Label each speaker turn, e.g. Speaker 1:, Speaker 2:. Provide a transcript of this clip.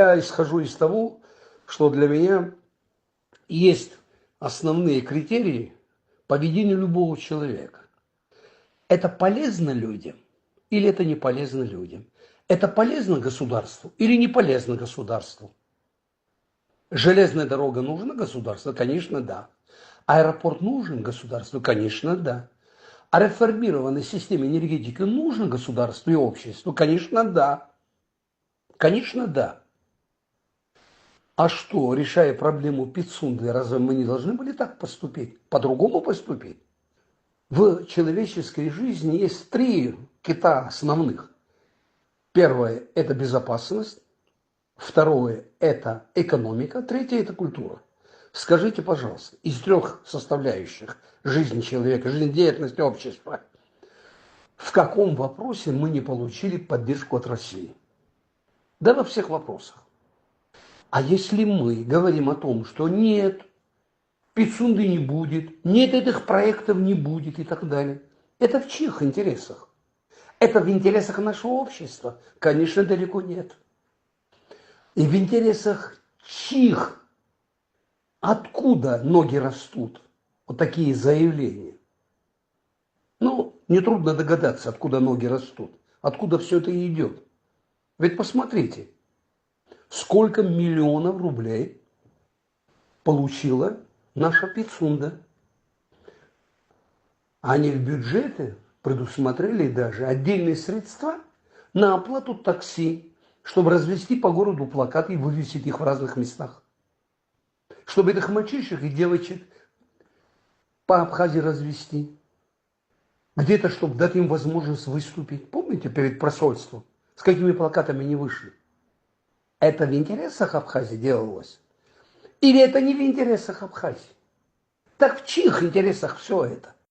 Speaker 1: Я исхожу из того, что для меня есть основные критерии поведения любого человека. Это полезно людям или это не полезно людям? Это полезно государству или не полезно государству? Железная дорога нужна государству? Конечно, да. Аэропорт нужен государству? Конечно, да. А реформированная система энергетики нужна государству и обществу? Конечно, да. Конечно, да. А что, решая проблему Пицунды, разве мы не должны были так поступить? По-другому поступить? В человеческой жизни есть три кита основных. Первое – это безопасность. Второе – это экономика. Третье – это культура. Скажите, пожалуйста, из трех составляющих жизни человека, жизнедеятельности общества, в каком вопросе мы не получили поддержку от России? Да во всех вопросах. А если мы говорим о том, что нет, Пицунды не будет, нет, этих проектов не будет и так далее. Это в чьих интересах? Это в интересах нашего общества? Конечно, далеко нет. И в интересах чьих? Откуда ноги растут? Вот такие заявления. Ну, нетрудно догадаться, откуда ноги растут, откуда все это идет. Ведь посмотрите, сколько миллионов рублей получила наша Пицунда. Они в бюджете предусмотрели даже отдельные средства на оплату такси, чтобы развести по городу плакаты и вывесить их в разных местах. Чтобы этих мальчишек и девочек по Абхазии развести. Где-то, чтобы дать им возможность выступить. Помните, перед посольством, с какими плакатами они вышли? Это в интересах Абхазии делалось? Или это не в интересах Абхазии? Так в чьих интересах все это?